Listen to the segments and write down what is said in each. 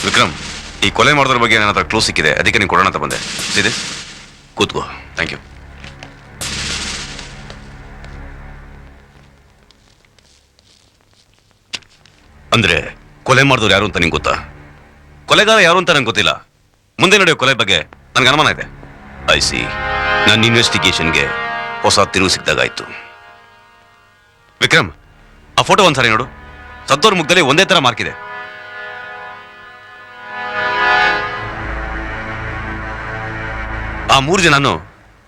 ವಿಕ್ರಮ್, ಈ ಕೊಲೆ ಮಾಡೋದ್ರ ಬಗ್ಗೆ ನನ್ನ ಹತ್ರ ಕ್ಲೂ ಸಿಕ್ಕಿದೆ, ಅದಕ್ಕೆ ನೀನು ಕೊಡೋಣ ಅಂತ ಬಂದೆ. ಇದೆ, ಕೂತ್ಕೋ. Thank you. ಅಂದ್ರೆ ಕೊಲೆ ಮಾಡಿದವ್ರು ಯಾರು ಅಂತ ನಿಂಗೆ ಗೊತ್ತಾ? ಕೊಲೆಗಾರ ಯಾರು ಅಂತ ನಂಗೆ ಗೊತ್ತಿಲ್ಲ. ಮುಂದೆ ನಡೆಯೋ ಕೊಲೆ ಬಗ್ಗೆ ನನಗೆ ಅನುಮಾನ ಇದೆ. ಐ ಸಿ, ನನ್ನ ಇನ್ವೆಸ್ಟಿಗೇಷನ್ಗೆ ಹೊಸ ತಿರುವು ಸಿಕ್ಕಿದಾಗಾಯ್ತು. ವಿಕ್ರಮ್, ಆ ಫೋಟೋ ಒಂದ್ಸಾರಿ ನೋಡು. ಸತ್ತೋರ್ ಮುಖದಲ್ಲಿ ಒಂದೇ ತರ ಮಾರ್ಕ್ ಇದೆ. ಆ 3 ಜನನು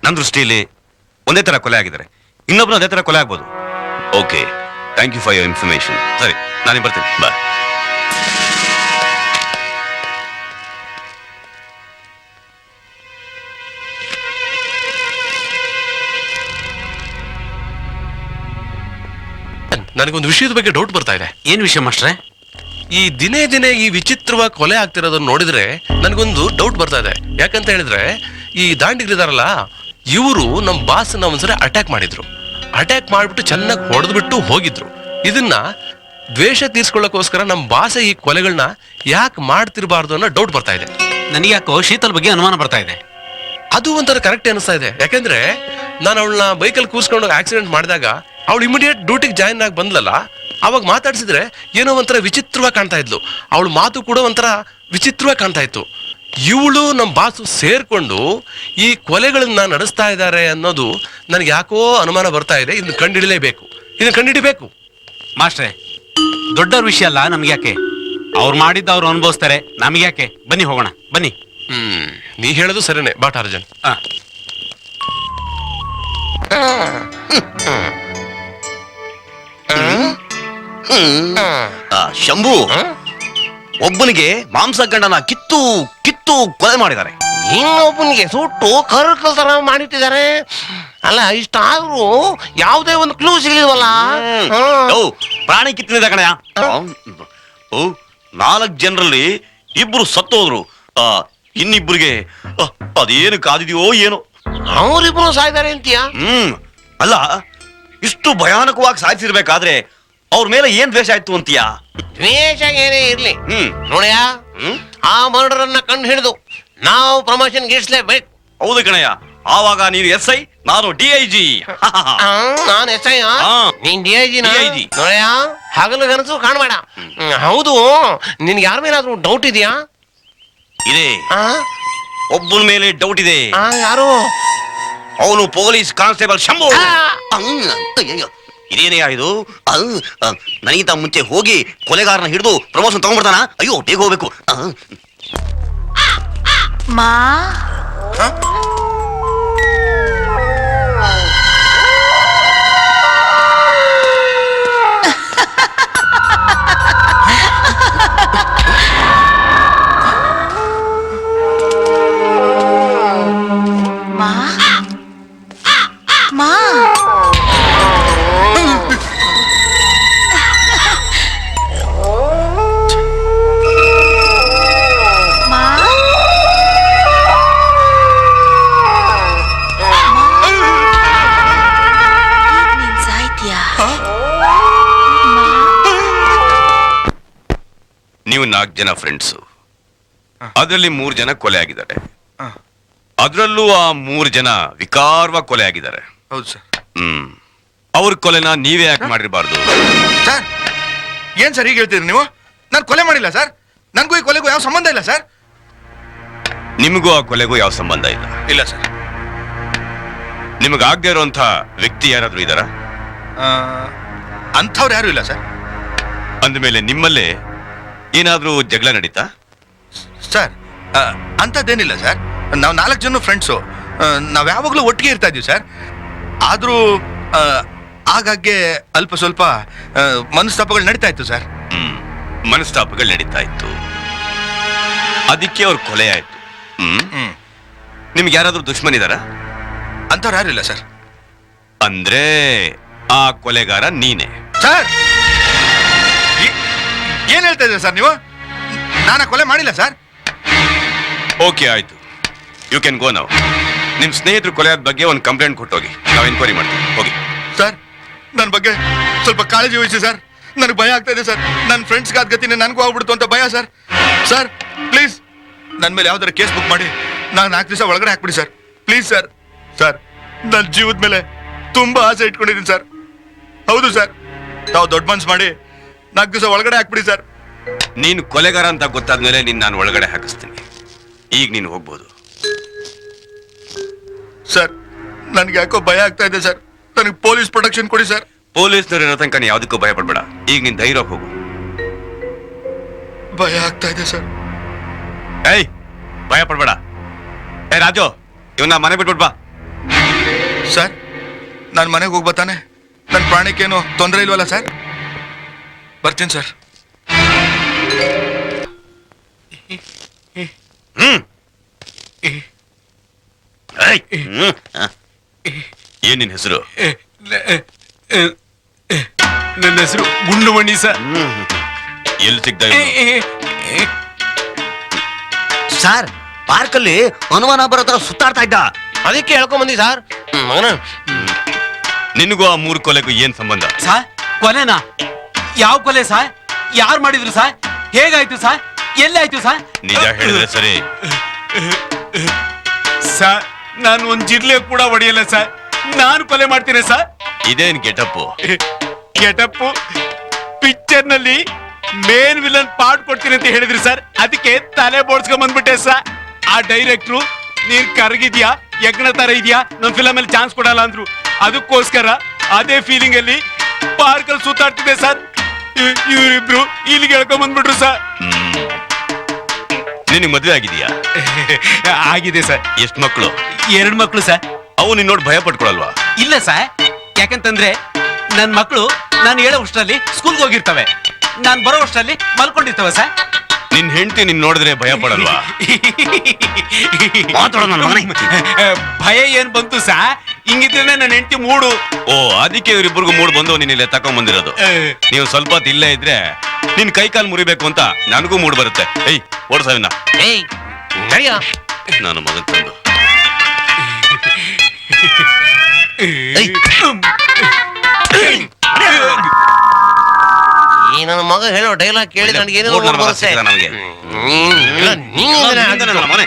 ನನ್ನ ದೃಷ್ಟಿಯಲ್ಲಿ ಒಂದೇ ತರ ಕೊಲೆ ಆಗಿದ್ದಾರೆ. ಇನ್ನೊಬ್ರು ಅದೇ ತರ ಕೊಲೆ ಆಗ್ಬೋದು. Okay, thank you for your information. ಸರಿ, ನಾನೇ ಬರ್ತೀನಿ. ಬಾಯ್. ನನಗೊಂದು ವಿಷಯದ ಬಗ್ಗೆ ಡೌಟ್ ಬರ್ತಾ ಇದೆ. ಏನ್ ವಿಷಯ ಮಾಸ್ಟ್ರೆ? ಈ ದಿನೇ ದಿನೇ ಈ ವಿಚಿತ್ರವಾಗಿ ಕೊಲೆ ಆಗ್ತಿರೋದನ್ನ ನೋಡಿದ್ರೆ ನನಗೊಂದು ಡೌಟ್ ಬರ್ತಾ ಇದೆ. ಯಾಕಂತ ಹೇಳಿದ್ರೆ ಈ ದಾಂಡಿಗರಿದಾರಲ್ಲ, ಇವರು ನಮ್ಮ ಬಾಸ್ನ ಒಂದ್ಸರಿ ಅಟ್ಯಾಕ್ ಮಾಡಿದ್ರು. ಅಟ್ಯಾಕ್ ಮಾಡಿಬಿಟ್ಟು ಚೆನ್ನಾಗಿ ಹೊಡೆದ್ಬಿಟ್ಟು ಹೋಗಿದ್ರು. ಇದನ್ನ ದ್ವೇಷ ತೀರ್ಸ್ಕೊಳ್ಳೋಕೋಸ್ಕರ ನಮ್ಮ ಬಾಸ ಈ ಕೊಲೆಗಳನ್ನ ಯಾಕೆ ಮಾಡ್ತಿರ್ಬಾರ್ದು ಅನ್ನೋ ಡೌಟ್ ಬರ್ತಾ ಇದೆ. ನನಗೆ ಯಾಕೋ ಶೀತಲ್ ಬಗ್ಗೆ ಅನುಮಾನ ಬರ್ತಾ ಇದೆ. ಅದು ಒಂಥರ ಕರೆಕ್ಟ್ ಅನಿಸ್ತಾ ಇದೆ. ಯಾಕಂದ್ರೆ ನಾನು ಅವಳನ್ನ ಬೈಕಲ್ಲಿ ಕೂರ್ಸ್ಕೊಂಡು ಆಕ್ಸಿಡೆಂಟ್ ಮಾಡಿದಾಗ ಅವಳು ಇಮಿಡಿಯೇಟ್ ಡ್ಯೂಟಿಗೆ ಜಾಯಿನ್ ಆಗಿ ಬಂದ್ಲಲ್ಲ, ಅವಾಗ ಮಾತಾಡ್ಸಿದ್ರೆ ಏನೋ ಒಂಥರ ವಿಚಿತ್ರವಾಗಿ ಕಾಣ್ತಾ ಇದ್ಲು. ಅವಳು ಮಾತು ಕೂಡ ಒಂಥರ ವಿಚಿತ್ರವಾಗಿ ಕಾಣ್ತಾ ಇತ್ತು. ಇವಳು ನಮ್ಮ ಬಾಸು ಸೇರ್ಕೊಂಡು ಈ ಕೊಲೆಗಳನ್ನ ನಡೆಸ್ತಾ ಇದ್ದಾರೆ ಅನ್ನೋದು ನನಗೆ ಯಾಕೋ ಅನುಮಾನ ಬರ್ತಾ ಇದೆ. ಇದನ್ನ ಕಂಡುಹಿಡಿಬೇಕು. ಮಾಸ್ಟ್ರೆ, ದೊಡ್ಡವ್ರ ವಿಷಯ ಅಲ್ಲ, ನಮ್ಗೆ ಯಾಕೆ? ಅವ್ರು ಮಾಡಿದ್ದ ಅವ್ರು ಅನುಭವಿಸ್ತಾರೆ, ನಮ್ಗೆ ಯಾಕೆ? ಬನ್ನಿ ಹೋಗೋಣ, ಬನ್ನಿ. ನೀ ಹೇಳೋದು ಸರಿನೇ ಬಾ ಟಾರ್ಜನ್. ಶಂಭು, ಒಬ್ಬನಿಗೆ ಮಾಂಸ ಗಂಡನ ಕಿತ್ತು ಕೊಲೆ ಮಾಡಿದ್ದಾರೆ. ಇನ್ನೊಬ್ಬನಿಗೆ ಸುಟ್ಟು ಕರ್ಕಲ್ ತರ ಮಾಡಿಟ್ಟಿದ್ದಾರೆ. ಅಲ್ಲ, ಇಷ್ಟಾದ್ರೂ ಯಾವುದೇ ಒಂದು ಕ್ಲೂ ಸಿಗಲಿಲ್ವಲ್ಲ. ಪ್ರಾಣಿ ಕಿತ್ತಿದ ಕಣಯ್ಯ. 4 ಜನರಲ್ಲಿ 2 ಸತ್ತೋದ್ರು. ಇನ್ನಿಬ್ಬರಿಗೆ ಅದೇನು ಕಾದಿದೆಯೋ ಏನೋ. ಅವರಿಬ್ರು ಸಾಯ್ತಾರೆ ಅಂತೀಯ? ಅಲ್ಲ, ಇಷ್ಟು ಭಯಾನಕವಾಗಿ ಸಾಯಿಸಿರ್ಬೇಕಾದ್ರೆ ಅವ್ರ ಮೇಲೆ ಏನ್ ದ್ವೇಷ ಆಯ್ತು ಅಂತೀಯಾ? ದ್ವೇಷ ಏನೇ ಇರ್ಲಿ ನೋಡ್ಯ, ಆ ಮರ್ಡರ್ ಅನ್ನ ಕಂಡು ಹಿಡಿದು ನಾವು ಪ್ರಮೋಷನ್ ಗಿಡ್ಸ್ಲೇಬೇಕು. ಹೌದು ಕಣಯ್ಯ. ಆವಾಗ ನೀನು SI, ನಾನು DIG. ನಾನು SI, ನೀನ್ DIG. ನೋಡ್ಯ, ಹಗಲು ಕನಸು ಕಾಣಬೇಡ. ಹೌದು, ನಿನ್ಗೆ ಯಾರ ಮೇಲಾದ್ರೂ ಡೌಟ್ ಇದೆಯಾ? ಇದೆ, ಒಬ್ಬನ ಮೇಲೆ ಡೌಟ್ ಇದೆ. ಯಾರು? ಅವನು ಪೊಲೀಸ್ ಕಾನ್ಸ್ಟೇಬಲ್ ಶಂಭು. ಇದೇನೇ ಇದು? ನನಗಿಂತ ಮುಂಚೆ ಹೋಗಿ ಕೊಲೆಗಾರನ ಹಿಡಿದು ಪ್ರಮೋಷನ್ ತಗೊಂಡ್ಬಿಡ್ತಾನ. ಅಯ್ಯೋ, ಬೇಗ ಹೋಗ್ಬೇಕು. ಮಾ ನೀವು 4 ಜನ ಫ್ರೆಂಡ್ಸು. ಅದರಲ್ಲಿ 3 ಜನ ಕೊಲೆ ಆಗಿದ್ದಾರೆ. ಅದರಲ್ಲೂ ಆ 3 ಜನ ವಿಕಾರವಾಗಿ ಕೊಲೆ ಆಗಿದ್ದಾರೆ. ಹೌದು ಸರ್. ಅವ್ರ ಕೊಲೆನ ನೀವೇ ಯಾಕೆ ಮಾಡಿರಬಾರ್ದು? ಸರ್, ಏನ್ ಸರ್ ಹೀಗೆ ಹೇಳ್ತೀರಿ ನೀವು? ನಾನು ಕೊಲೆ ಮಾಡಿಲ್ಲ ಸರ್. ನನಗೂ ಈ ಕೊಲೆಗೂ ಯಾವ ಸಂಬಂಧ ಇಲ್ಲ ಸರ್. ನಿಮಗೂ ಆ ಕೊಲೆಗೂ ಯಾವ ಸಂಬಂಧ ಇಲ್ಲ? ಇಲ್ಲ ಸರ್. ನಿಮಗಾಗದೇ ಇರುವಂತ ವ್ಯಕ್ತಿ ಯಾರಾದ್ರೂ ಇದಾರ? ಅಂಥವ್ರು ಯಾರು ಇಲ್ಲ ಸರ್. ಅಂದಮೇಲೆ ನಿಮ್ಮಲ್ಲೇ ಏನಾದ್ರೂ ಜಗಳ ನಡೀತಾ? ಸರ್, ಅಂಥದ್ದೇನಿಲ್ಲ ಸರ್. ನಾವು 4 ಜನ ಫ್ರೆಂಡ್ಸು. ನಾವು ಯಾವಾಗಲೂ ಒಟ್ಟಿಗೆ ಇರ್ತಾ ಇದೀವಿ ಸರ್. ಆದರೂ ಆಗಾಗ್ಗೆ ಅಲ್ಪ ಸ್ವಲ್ಪ ಮನಸ್ತಾಪಗಳು ನಡೀತಾ ಇತ್ತು ಸರ್. ಮನಸ್ತಾಪಗಳು ನಡೀತಾ ಇತ್ತು, ಅದಕ್ಕೆ ಅವ್ರ ಕೊಲೆ ಆಯ್ತು. ನಿಮ್ಗೆ ಯಾರಾದ್ರೂ ದುಶ್ಮನ್ ಇದಾರ? ಅಂಥವ್ರು ಯಾರು ಇಲ್ಲ ಸರ್. ಅಂದ್ರೆ ಆ ಕೊಲೆಗಾರ ನೀನೆ? ಸರ್, ಏನ್ ಹೇಳ್ತಾ ಇದ್ದೀರಾ ಸರ್ ನೀವು? ನಾನು ಕೊಲೆ ಮಾಡಿಲ್ಲ ಸರ್. ಓಕೆ, ಆಯ್ತು. You can go now. ನಿಮ್ ಸ್ನೇಹಿತರು ಕೊಲೆ ಆದ ಬಗ್ಗೆ ಒಂದು ಕಂಪ್ಲೇಂಟ್ ಕೊಟ್ಟೋಗಿ, ನಾವು ಎನ್ಕ್ವೈರಿ ಮಾಡ್ತೀವಿ. ಹೋಗಿ. ಸರ್, ನನ್ನ ಬಗ್ಗೆ ಸ್ವಲ್ಪ ಕಾಳಜಿ ವಹಿಸಿ ಸರ್. ನನಗೆ ಭಯ ಆಗ್ತಾ ಇದೆ ಸರ್. ನನ್ನ ಫ್ರೆಂಡ್ಸ್ಗೆ ಆದ ಗತಿನೇ ನನಗೂ ಆಗ್ಬಿಡ್ತು ಅಂತ ಭಯ ಸರ್. ಸರ್ ಪ್ಲೀಸ್ ನನ್ನ ಮೇಲೆ ಯಾವ್ದಾರ ಕೇಸ್ ಬುಕ್ ಮಾಡಿ ನಾನು 4 ದಿವಸ ಒಳಗಡೆ ಹಾಕ್ಬಿಡಿ ಸರ್. Please sir. ಸರ್ ನನ್ನ ಜೀವದ ಮೇಲೆ ತುಂಬಾ ಆಸೆ ಇಟ್ಕೊಂಡಿದ್ದೀನಿ ಸರ್. ಹೌದು ಸರ್, ತಾವು ದೊಡ್ಡ ಮನ್ಸು ಮಾಡಿ 4 ದಿವಸ ಒಳಗಡೆ ಹಾಕ್ಬಿಡಿ ಸರ್. ನೀನು ಕೊಲೆಗಾರ ಅಂತ ಗೊತ್ತಾದ್ಮೇಲೆ ನೀನ್ ನಾನು ಒಳಗಡೆ ಹಾಕಿಸ್ತೀನಿ. ಈಗ ನೀನು ಹೋಗ್ಬೋದು. ಸರ್ ನನ್ಗೆ ಯಾಕೋ ಭಯ ಆಗ್ತಾ ಇದೆ ಸರ್. ನನಗೆ ಪೊಲೀಸ್ ಪ್ರೊಟೆಕ್ಷನ್ ಕೊಡಿ ಸರ್. ಪೊಲೀಸ್ನವ್ರು ಇರೋ ತನಕ ನೀನ್ ಯಾವ್ದಕ್ಕೂ ಭಯ ಪಡ್ಬೇಡ. ಈಗ ನೀನ್ ಧೈರ್ಯ ಹೋಗು. ಭಯ ಆಗ್ತಾ ಇದೆ ಸರ್. ಏಯ್ ಭಯ ಪಡ್ಬೇಡ. ಏ ರಾಜು, ಇವನ್ನ ಮನೆ ಬಿಟ್ಬಿಟ್ ಬಾ. ಸರ್ ನಾನು ಮನೆಗೆ ಹೋಗಿ ಬರ್ತಾನೆ. ನನ್ನ ಪ್ರಾಣಕ್ಕೇನು ತೊಂದರೆ ಇಲ್ವಲ್ಲ ಸರ್? ಬರ್ತೀನಿ ಸರ್. ಏಯ್, ಏನ್ ನಿನ್ ಹೆಸರು? ನನ್ನ ಹೆಸರು ಗುಂಡುಮಣಿ ಸರ್. ಎಲ್ಲಿ ಸಿಗ್ದ ಇವ್ನು? ಸರ್ ಪಾರ್ಕಲ್ಲಿ ಅನುಮಾನ ಬರೋ ತರ ಸುತ್ತಾಡ್ತಾ ಇದ್ದ. ಅದಕ್ಕೆ ಹೇಳ್ಕೊಂಡ್ ಬಂದಿ ಸರ್. ಮಗನ ನಿನಗೂ ಆ 3 ಕೊಲೆಗೂ ಏನ್ ಸಂಬಂಧ? ಸರ್ ಕೊಲೆನಾ? ಯಾವ ಕೊಲೆ ಸರ್? ಯಾರು ಮಾಡಿದ್ರು ಸರ್? ಹೇಗಾಯ್ತು ಸರ್? ಎಲ್ಲಾಯ್ತು ಸರ್? ನಿಜ ಹೇಳಿದ್ರೆ ಸರಿ. ಸರ್ ನಾನು ಒಂದ್ ಜಿರ್ಲೆ ಕೂಡ ಹೊಡೆಯಲ್ಲ ಸರ್. ನಾನು ಕೊಲೆ ಮಾಡ್ತೀನಿ ಸರ್. ಇದೇನ್ ಗೆಟಪ್? ಗೆಟಪ್ ಪಿಕ್ಚರ್ ನಲ್ಲಿ ಮೇನ್ ವಿಲನ್ ಪಾರ್ಟ್ ಕೊಡ್ತೀನಿ ಅಂತ ಹೇಳಿದ್ರಿ ಸರ್. ಅದಕ್ಕೆ ತಲೆ ಬೋಡ್ಸ್ಕೊಂಡ್ ಬಂದ್ಬಿಟ್ಟೆ ಸರ್. ಆ ಡೈರೆಕ್ಟ್ರು ನೀನ್ ಕರಗಿದ್ಯಾ, ಯಜ್ಞ ತರ ಇದೆಯಾ, ನಮ್ ಫಿಲಮ್ ಅಲ್ಲಿ ಚಾನ್ಸ್ ಕೊಡಲ್ಲ ಅಂದ್ರು. ಅದಕ್ಕೋಸ್ಕರ ಅದೇ ಫೀಲಿಂಗ್ ಅಲ್ಲಿ ಪಾರ್ಕ್ ಅಲ್ಲಿ ಸುತ್ತಾಡ್ತಿದ್ದೆ ಸರ್. ಇವರಿಬ್ರು ಇಲ್ಲಿಗೆ ಹೇಳ್ಕೊಂಡ್ ಬಂದ್ಬಿಟ್ರು ಸರ್. ನಿನಗೆ ಮದ್ವೆ ಆಗಿದೆಯಾ? ಆಗಿದೆ ಸರ್. ಎಷ್ಟು ಮಕ್ಕಳು? 2 ಮಕ್ಳು ಸರ್. ಅವು ನಿನ್ ನೋಡಿ ಭಯ ಪಡ್ಕೊಳಲ್ವಾ? ಇಲ್ಲ ಸರ್, ಯಾಕಂತಂದ್ರೆ ನನ್ ಮಕ್ಕಳು ನಾನು ಹೇಳೋ ಅಷ್ಟರಲ್ಲಿ ಸ್ಕೂಲ್ಗೆ ಹೋಗಿರ್ತವೆ, ನಾನ್ ಬರೋ ಅಷ್ಟರಲ್ಲಿ ಮಲ್ಕೊಂಡಿರ್ತವೆ ಸರ್. ನಿನ್ ಹೆಂಡತಿ ನಿನ್ ನೋಡಿದ್ರೆ ಭಯ ಪಡಲ್ವಾ? ಮಾತಾಡೋ ನನ್ನ ಮಗನೇ. ಭಯ ಏನ್ ಬಂತು ಸಾ? ಹಿಂಗಿದ್ರೆ ನನ್ನ ಹೆಂಡತಿ ಮೂಡು. ಓ, ಅದಕ್ಕೆ ಇವರಿಬ್ಬರಿಗೂ ಮೂಡ್ ಬಂದು ನೀನ್ ಇಲ್ಲಿ ತಕೊಂಡ್ ಬಂದಿರೋದು. ನೀವು ಸ್ವಲ್ಪ ಹೊತ್ತು ಇಲ್ಲೇ ಇದ್ರೆ ನಿನ್ ಕೈ ಕಾಲು ಮುರಿಬೇಕು ಅಂತ ನನಗೂ ಮೂಡ್ ಬರುತ್ತೆ. ಏಯ್ ಓಡ್ಸವಿನ. ಏಯ್ ನಡಿಯ. ನಾನು ಮಗನ್ ತಂದು ಈ ನನ್ನ ಮಗ ಹೇಳೋ ಡೈಲಾಗ್ ಕೇಳಿ ನನಗೆ ಓಡ್ ನನ್ನ ಮಗ ಸಿಕ್ಕಿದ ನನಗೆ. ನೀನು ನನ್ನ ಮನೆ.